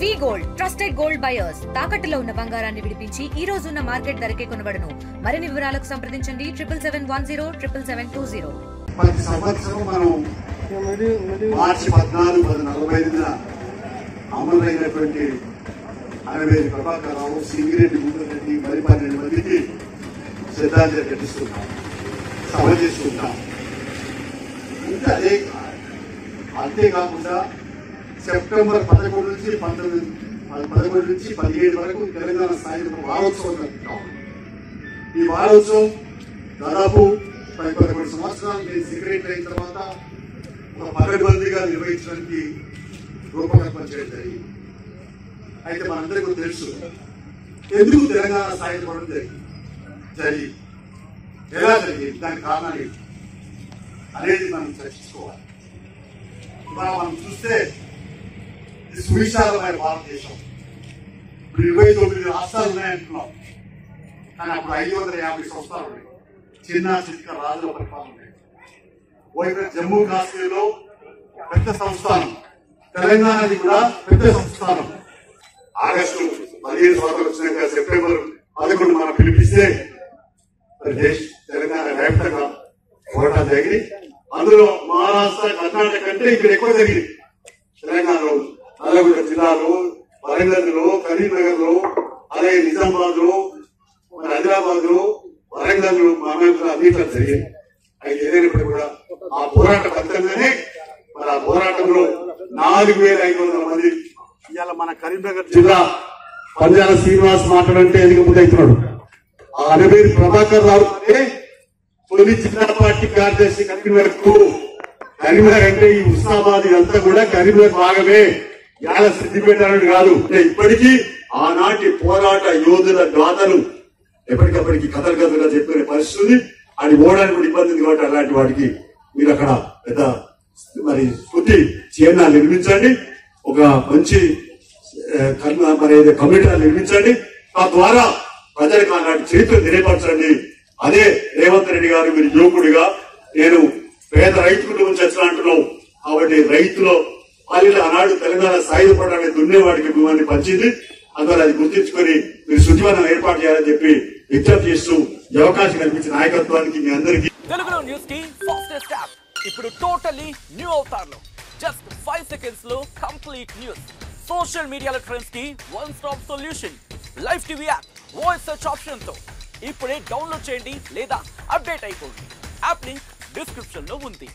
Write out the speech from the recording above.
వి gold trusted gold buyers తాకట్టులో ఉన్న బంగారాన్ని విడిపించి ఈ రోజు ఉన్న మార్కెట్ ధరకే కొనబడును. మరిన్ని వివరాలకు సంప్రదించండి 7710 ప్రతి సంవత్సరం మనం మార్చి 14-45 అమలైనటువంటి అనవేది ప్రభాకర్ రావు, సింగిరెడ్డి, గుండెరెడ్డి, మరి 12 మందికి శ్రద్ధాంజలి ఘటిస్తున్నాం, సభ చేసుకుంటాం. అంతేకాకుండా సెప్టెంబర్ 11 నుంచి 17 వరకు తెలంగాణ స్థాయిలో వారోత్సవం జరుపుతాం. ఈ వారోత్సవం దాదాపు 11 సంవత్సరాలు నేను సెక్రటరీ అయిన తర్వాత ఒక పకడ్బందీగా నిర్వహించడానికి రూపకల్పన చేయడం జరిగింది. అయితే మనందరికీ తెలుసు ఎందుకు తెలంగాణ స్థాయిలో పడడం జరిగింది, ఎలా జరిగింది, దానికి కారణాలు ఏంటి అనేది మనం చర్చించుకోవాలి. మనం చూస్తే ఇది సువిశాలమైన భారతదేశం. ఇప్పుడు 29 రాష్ట్రాలు ఉన్నాయంటున్నాం, కానీ అప్పుడు 550 సంస్థలు ఉన్నాయి. చిన్న చిన్న రాజుల పరిపాలన ఉన్నాయి. ఇక్కడ జమ్మూ కాశ్మీర్లో పెద్ద సంస్థానం, తెలంగాణది కూడా పెద్ద సంస్థానం. ఆగస్టు 15 స్వాతంత్రం వచ్చినాక సెప్టెంబర్ 11 మనం పిలిపిస్తే తెలంగాణ వ్యాప్తంగా పోరాటాలు జరిగి, అందులో మహారాష్ట్ర, కర్ణాటక కంటే ఇక్కడ ఎక్కువ జరిగింది. తెలంగాణలో నల్లగొండ జిల్లాలో, వరంగల్ లో, కరీంనగర్ లో, అలాగే నిజామాబాద్ లో, మరి హైదరాబాద్ లో, వరంగల్ లో, మహబూబ్ అన్నిట్లో జరిగింది. అయితే ఏదైనప్పుడు కూడా ఆ పోరాట ఫలితంగానే మరి ఆ పోరాటంలో 4500 మంది ఇవాళ మన కరీంనగర్ జిల్లా పంజాల శ్రీనివాస్ మాట్లాడంటే ఎదిగి ముందవుతున్నాడు. ఆ అనవేరు ప్రభాకర్ రావు తొలి జిల్లా పార్టీ కార్యదర్శి కరీంనగర్ అంటే ఈ హుస్నాబాద్ ఇదంతా కూడా కరీంనగర్ భాగమే, యాల సిద్దిపేట కాదు. ఇప్పటికీ ఆనాటి పోరాట యోధుల గాథలు ఎప్పటికప్పటికి కథలుగా చెప్పిన పరిస్థితి. అది ఓడానికి కూడా ఇబ్బంది ఉంది కాబట్టి అలాంటి వాటికి మీరు అక్కడ పెద్ద మరి స్ఫూర్తి చిహ్నాలు నిర్మించండి, ఒక మంచి మరి కమిటీలు నిర్మించండి. తద్వారా ప్రజలకు అలాంటి చరిత్ర తెలియపరచండి. అదే రేవంత్ రెడ్డి గారు, మీరు యువకుడిగా, నేను పేద రైతు కుటుంబం చర్చలు అంటున్నావు కాబట్టి రైతులో వాళ్ళ ఆనాడు తెలంగాణ సాయుధ పడాలని దున్నేవాడికి మిమ్మల్ని పంచింది. అందువల్ల అది గుర్తించుకొని మీరు శుద్ధివనం ఏర్పాటు చేయాలని చెప్పి విజ్ఞప్తి చేస్తూ ఈ అవకాశం కల్పించిన నాయకత్వానికి మీ అందరికీ. తెలుగులో న్యూస్ కి ఫాస్టెస్ట్ యాప్ ఇప్పుడు టోటలీ న్యూ అవతార్ లో జస్ట్ 5 సెకండ్స్ లో కంప్లీట్ న్యూస్, సోషల్ మీడియాలో ట్రెండ్స్ కి one stop solution, live TV app, voice search option తో ఇప్పుడే డౌన్లోడ్ చేయండి లేదా అప్డేట్ అయిపోండి. యాప్ లింక్ డిస్క్రిప్షన్ లో ఉంది.